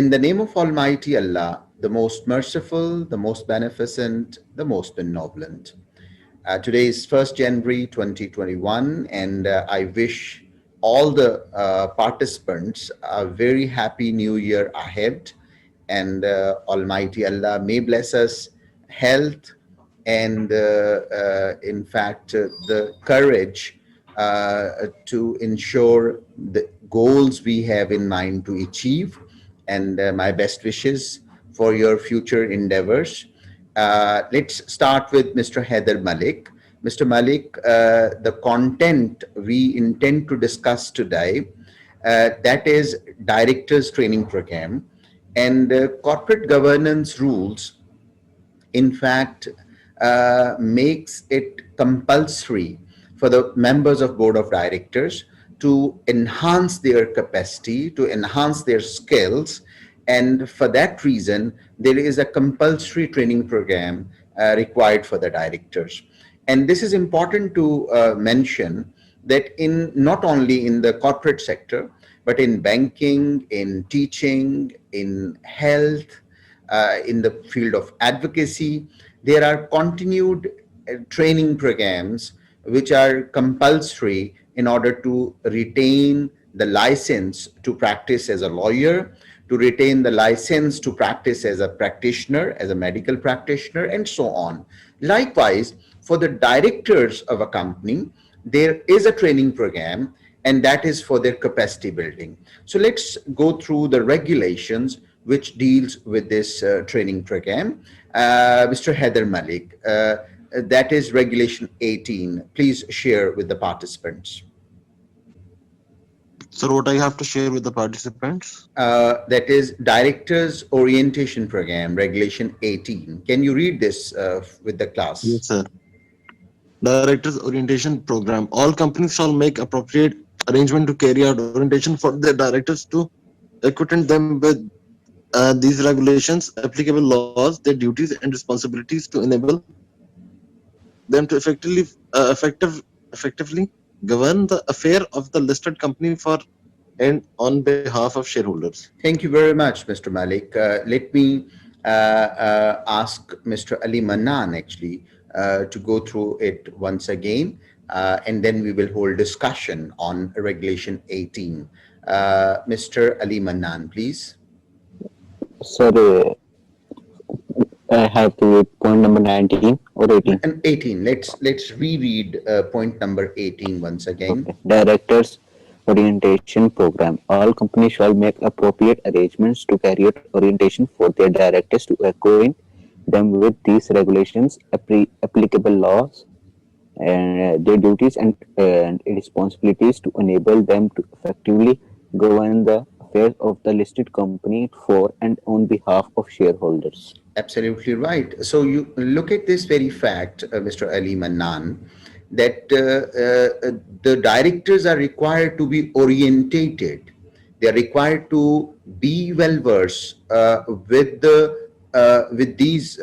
In the name of Almighty Allah, the most merciful, the most beneficent, the most benevolent. Today is 1st January 2021, and I wish all the participants a very happy new year ahead. And Almighty Allah may bless us health and, in fact, the courage to ensure the goals we have in mind to achieve. And my best wishes for your future endeavors. Let's start with Mr. Heather Malik. Mr. Malik, the content we intend to discuss today, that is Directors Training Program and corporate governance rules, in fact, makes it compulsory for the members of board of directors to enhance their capacity, to enhance their skills. And for that reason, there is a compulsory training program required for the directors. And this is important to mention that in not only in the corporate sector, but in banking, in teaching, in health, in the field of advocacy, there are continued training programs which are compulsory in order to retain the license to practice as a lawyer, to retain the license to practice as a practitioner, as a medical practitioner, and so on. Likewise, for the directors of a company, there is a training program, and that is for their capacity building. So let's go through the regulations which deals with this training program. Mr. Heather Malik, that is Regulation 18. Please share with the participants. So what I have to share with the participants? That is Directors Orientation Program, Regulation 18. Can you read this with the class? Yes, sir. Directors Orientation Program. All companies shall make appropriate arrangement to carry out orientation for their directors to acquaint them with these regulations, applicable laws, their duties and responsibilities to enable them to effectively govern the affair of the listed company for and on behalf of shareholders. Thank you very much, Mr. Malik. Let me ask Mr. Ali Manan actually to go through it once again, and then we will hold discussion on Regulation 18. Mr. Ali Manan, please. Sir, I have to read point number 19 or 18. And 18. Let's reread point number 18 once again. Okay. Directors Orientation Program. All companies shall make appropriate arrangements to carry out orientation for their directors to acquaint them with these regulations, applicable laws, and their duties and responsibilities to enable them to effectively govern the affairs of the listed company for and on behalf of shareholders. Absolutely right. So you look at this very fact, Mr. Ali Manan, that the directors are required to be orientated. They are required to be well versed with these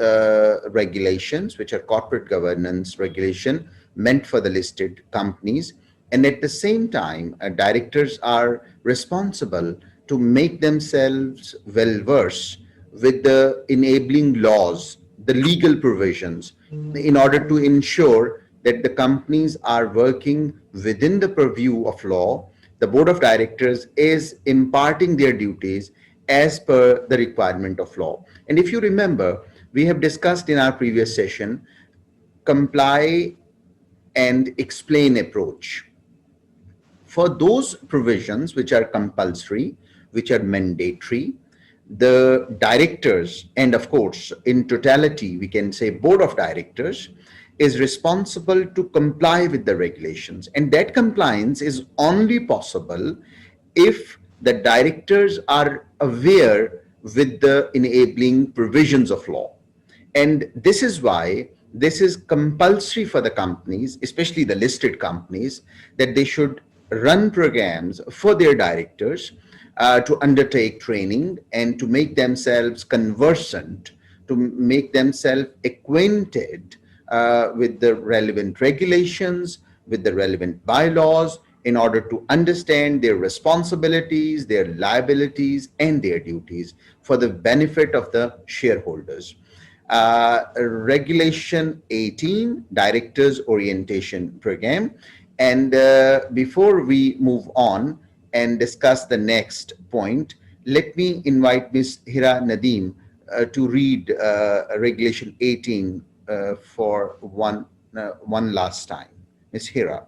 regulations, which are corporate governance regulation meant for the listed companies. And at the same time, directors are responsible to make themselves well versed with the enabling laws, the legal provisions, in order to ensure that the companies are working within the purview of law. The board of directors is imparting their duties as per the requirement of law. And if you remember, we have discussed in our previous session, comply and explain approach. For those provisions which are compulsory, which are mandatory, the directors, and of course, in totality, we can say board of directors, is responsible to comply with the regulations. And that compliance is only possible if the directors are aware with the enabling provisions of law. And this is why this is compulsory for the companies, especially the listed companies, that they should run programs for their directors to undertake training and to make themselves conversant, to make themselves acquainted with the relevant regulations, with the relevant bylaws, in order to understand their responsibilities, their liabilities, and their duties for the benefit of the shareholders. Regulation 18, Directors Orientation Program. And before we move on and discuss the next point, let me invite Ms. Hira Nadeem to read Regulation 18 for one last time. Ms. Hira.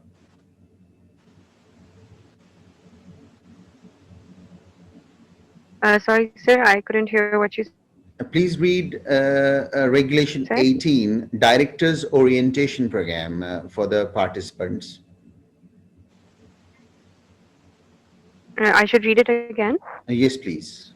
Sorry, sir, I couldn't hear what you said. Please read Regulation 18, Directors Orientation Program for the participants. I should read it again. Yes, please.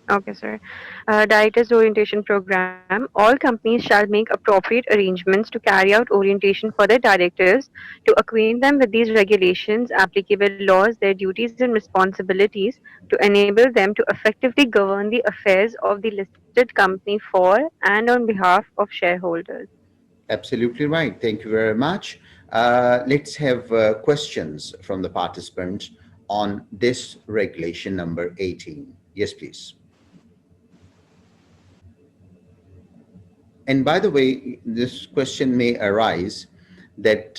Okay, sir. Directors Orientation Program. All companies shall make appropriate arrangements to carry out orientation for their directors, to acquaint them with these regulations, applicable laws, their duties and responsibilities, to enable them to effectively govern the affairs of the listed company for and on behalf of shareholders. Absolutely right. Thank you very much. Let's have questions from the participants on this regulation number 18. Yes, please. And by the way, this question may arise that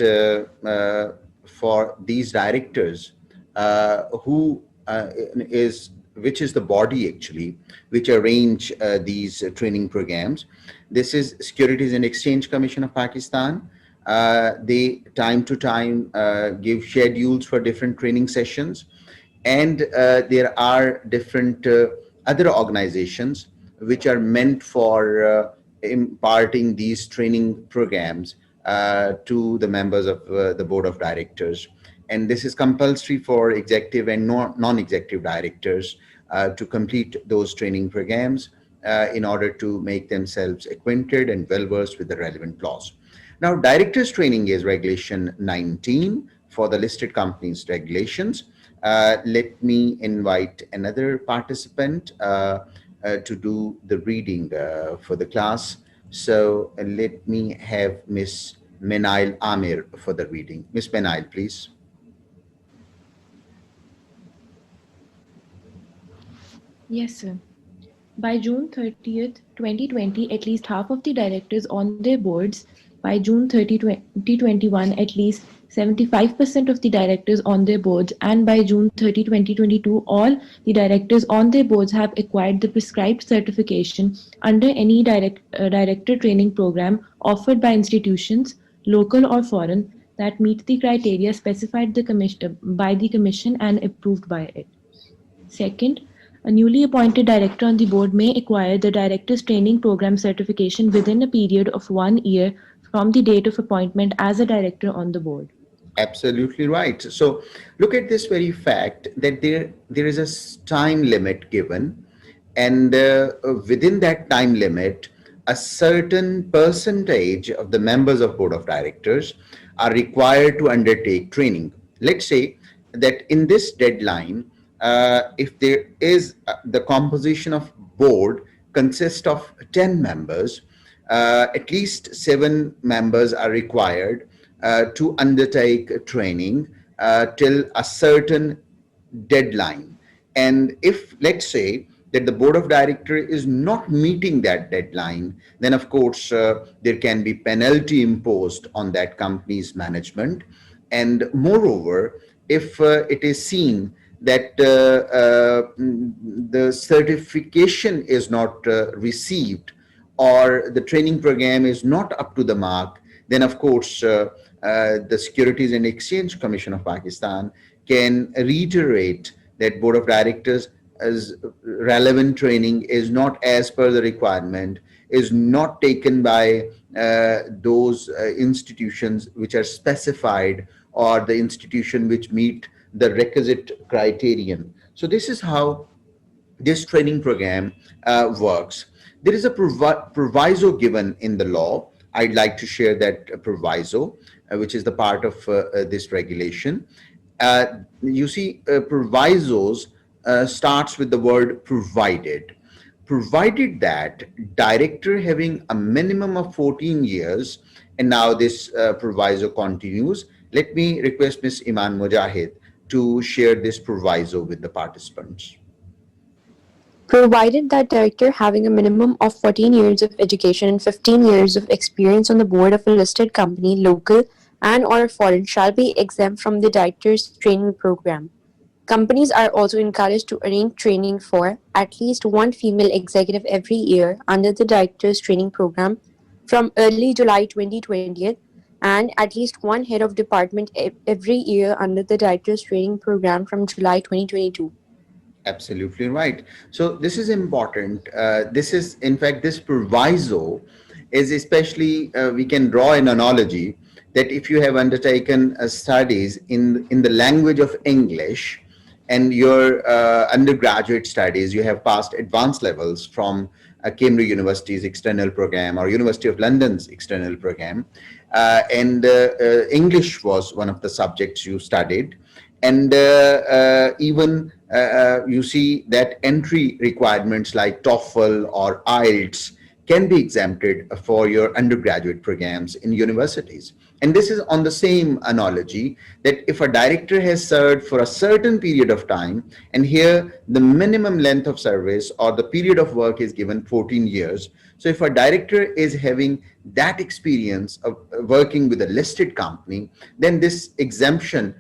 for these directors, who is which is the body actually which arrange these training programs. This is Securities and Exchange Commission of Pakistan. They time to time give schedules for different training sessions, and there are different other organizations which are meant for imparting these training programs to the members of the board of directors. And this is compulsory for executive and non-executive directors to complete those training programs in order to make themselves acquainted and well versed with the relevant laws. Now, directors training is regulation 19 for the listed companies regulations. Let me invite another participant to do the reading for the class. So let me have Miss Menail Amir for the reading. Miss Menail, please. Yes, sir. By June 30th, 2020, at least half of the directors on their boards. By June 30, 2021, at least 75% of the directors on their boards. And by June 30, 2022, all the directors on their boards have acquired the prescribed certification under any director training program offered by institutions, local or foreign, that meet the criteria specified by the Commission and approved by it. Second, a newly appointed director on the board may acquire the Directors Training Program certification within a period of 1 year from the date of appointment as a director on the board. Absolutely right. So look at this very fact that there is a time limit given, and within that time limit, a certain percentage of the members of board of directors are required to undertake training. Let's say that in this deadline, if there is the composition of board consists of 10 members, at least 7 members are required to undertake training till a certain deadline. And if, let's say, that the board of directors is not meeting that deadline, then of course there can be penalty imposed on that company's management. And moreover, if it is seen that the certification is not received, or the training program is not up to the mark, then of course the Securities and Exchange Commission of Pakistan can reiterate that board of directors as relevant training is not as per the requirement, is not taken by those institutions which are specified, or the institution which meet the requisite criterion. So this is how this training program works. There is a proviso given in the law. I'd like to share that proviso, which is the part of this regulation. You see, provisos starts with the word provided. Provided that director having a minimum of 14 years, and now this proviso continues, Let me request Ms. Iman Mujahid to share this proviso with the participants. Provided that director having a minimum of 14 years of education and 15 years of experience on the board of a listed company, local and or foreign, shall be exempt from the director's training program. Companies are also encouraged to arrange training for at least one female executive every year under the director's training program from early July 2020, and at least one head of department every year under the director's training program from July 2022. Absolutely right. So this is important. This is, in fact, this proviso is especially, we can draw an analogy that if you have undertaken studies in the language of English, and your undergraduate studies, you have passed advanced levels from Cambridge University's external program or University of London's external program, and English was one of the subjects you studied, and even you see that entry requirements like TOEFL or IELTS can be exempted for your undergraduate programs in universities. And this is on the same analogy that if a director has served for a certain period of time, and here the minimum length of service or the period of work is given 14 years. So if a director is having that experience of working with a listed company, then this exemption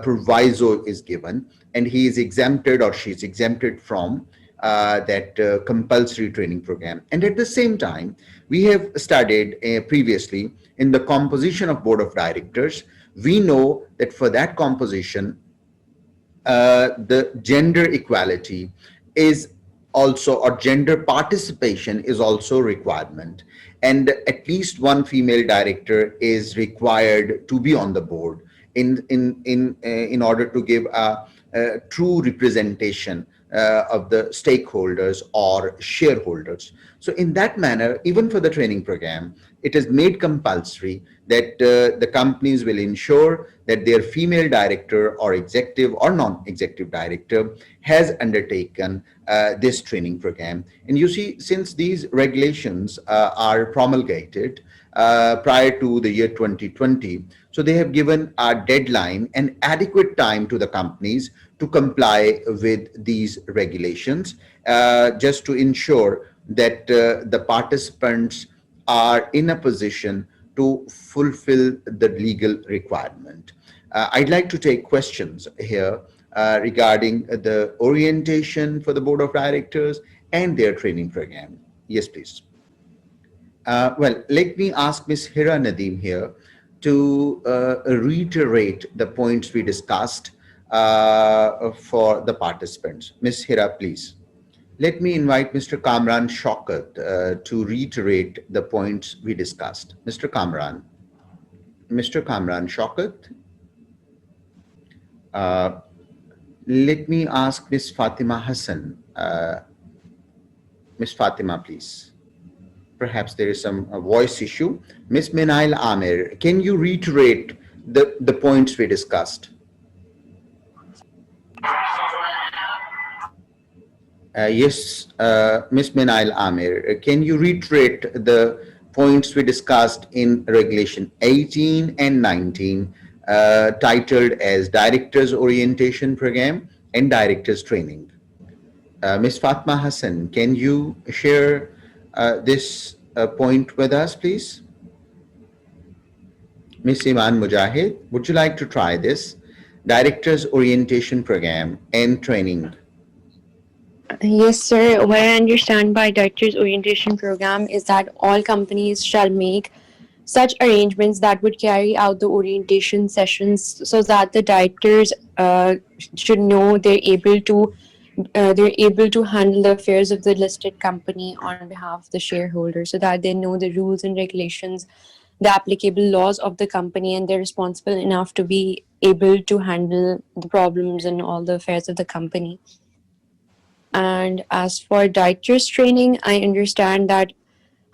proviso is given, and he is exempted or she is exempted from that compulsory training program. And at the same time, we have studied previously in the composition of board of directors. We know that for that composition, the gender equality is also, or gender participation is also a requirement, and at least one female director is required to be on the board in order to give a true representation of the stakeholders or shareholders. So in that manner, even for the training program, it is made compulsory that the companies will ensure that their female director or executive or non-executive director has undertaken this training program. And you see, since these regulations are promulgated prior to the year 2020, so they have given a deadline and adequate time to the companies to comply with these regulations, just to ensure that the participants are in a position to fulfill the legal requirement. I'd like to take questions here regarding the orientation for the board of directors and their training program. Yes, please. Well, let me ask Ms. Hira Nadeem here to reiterate the points we discussed for the participants. Ms. Hira, please. Let me invite Mr. Kamran Shaukat to reiterate the points we discussed. Mr. Kamran. Mr. Kamran Shaukat. Let me ask Ms. Fatima Hassan. Ms. Fatima, please. Perhaps there is some voice issue. Ms. Minail Amir, can you reiterate the points we discussed? Yes, Ms. Minail Amir, can you reiterate the points we discussed in Regulation 18 and 19, titled as Directors Orientation Program and Directors Training? Ms. Fatma Hassan, can you share this point with us, please? Ms. Iman Mujahid, would you like to try this? Directors Orientation Program and Training. Yes, sir. What I understand by Directors Orientation Program is that all companies shall make such arrangements that would carry out the orientation sessions so that the directors should know they're able to handle the affairs of the listed company on behalf of the shareholders, so that they know the rules and regulations, the applicable laws of the company, and they're responsible enough to be able to handle the problems and all the affairs of the company. And as for directors training, I understand that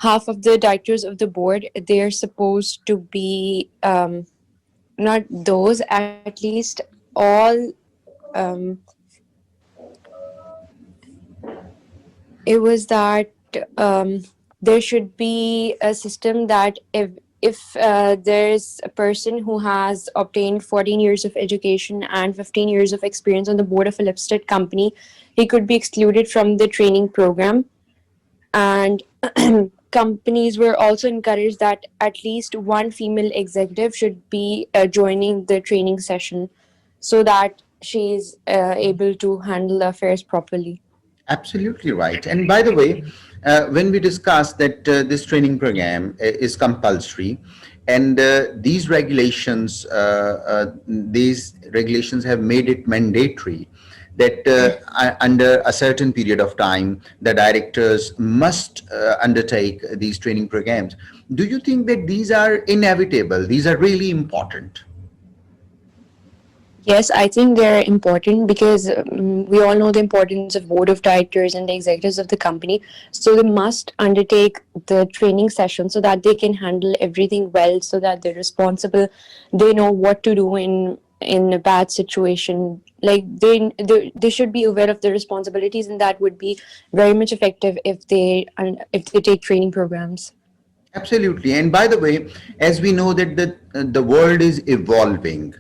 half of the directors of the board, they're supposed to be not those, at least all. It was that there should be a system that if there's a person who has obtained 14 years of education and 15 years of experience on the board of a listed company, he could be excluded from the training program. And companies were also encouraged that at least one female executive should be joining the training session so that she's able to handle the affairs properly. Absolutely right. And by the way, when we discussed that this training program is compulsory, and these regulations have made it mandatory that under a certain period of time, the directors must undertake these training programs. Do you think that these are inevitable? These are really important? Yes, I think they're important because we all know the importance of board of directors and the executives of the company. So they must undertake the training session so that they can handle everything well, so that they're responsible. They know what to do in a bad situation. Like they should be aware of the responsibilities, and that would be very much effective if they take training programs. Absolutely. And by the way, as we know that the world is evolving,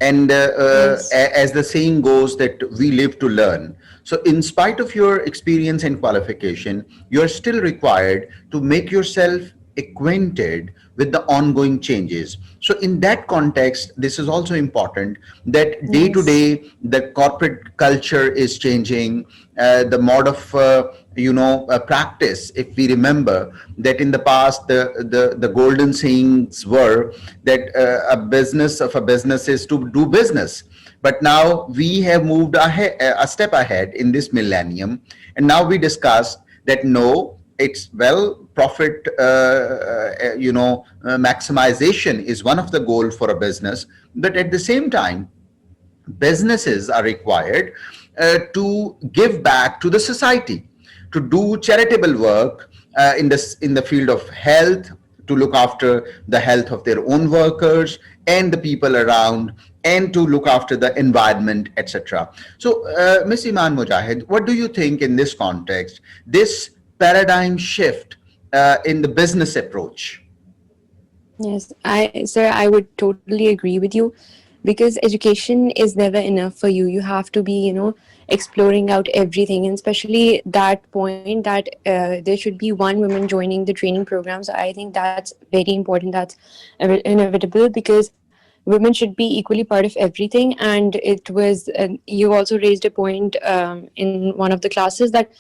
and Yes. as the saying goes that we live to learn. So in spite of your experience and qualification, you're still required to make yourself acquainted with the ongoing changes. So in that context, this is also important that day to Yes. day, the corporate culture is changing, the mode of practice. If we remember that in the past, the golden sayings were that a business is to do business. But now we have moved ahead, a step ahead in this millennium, and now we discuss that no, it's well, profit maximization is one of the goal for a business, but at the same time businesses are required to give back to the society, to do charitable work in the field of health, to look after the health of their own workers and the people around, and to look after the environment, etc. So, Ms. Iman Mujahid, what do you think in this context, this paradigm shift in the business approach? Yes, I would totally agree with you because education is never enough for you. You have to be, exploring out everything, and especially that point that there should be one woman joining the training programs. I think that's very important. That's inevitable because women should be equally part of everything. And it was, you also raised a point in one of the classes that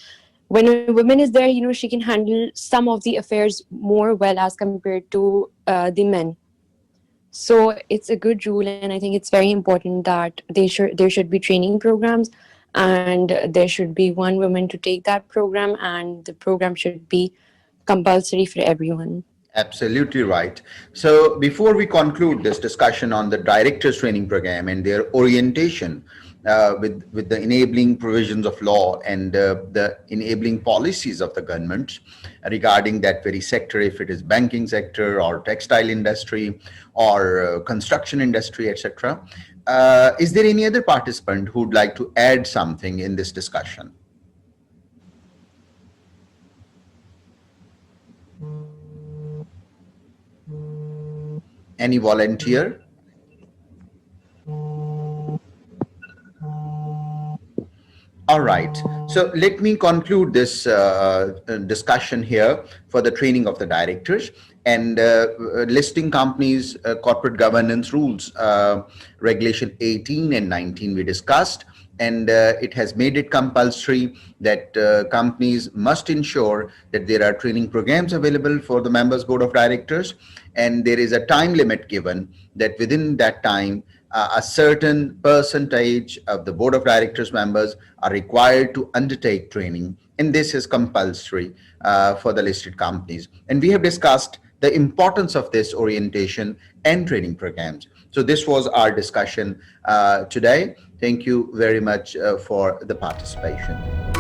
when a woman is there, she can handle some of the affairs more well as compared to the men. So it's a good rule, and I think it's very important that there should be training programs, and there should be one woman to take that program, and the program should be compulsory for everyone. Absolutely right. So before we conclude this discussion on the directors training program and their orientation with the enabling provisions of law and the enabling policies of the government regarding that very sector, if it is banking sector or textile industry or construction industry, etc., is there any other participant who would like to add something in this discussion? Any volunteer? All right. So let me conclude this discussion here for the training of the directors and listing companies' corporate governance rules, regulation 18 and 19 we discussed, and it has made it compulsory that companies must ensure that there are training programs available for the members board of directors, and there is a time limit given that within that time a certain percentage of the board of directors members are required to undertake training, and this is compulsory for the listed companies. And we have discussed the importance of this orientation and training programs. So this was our discussion today. Thank you very much for the participation.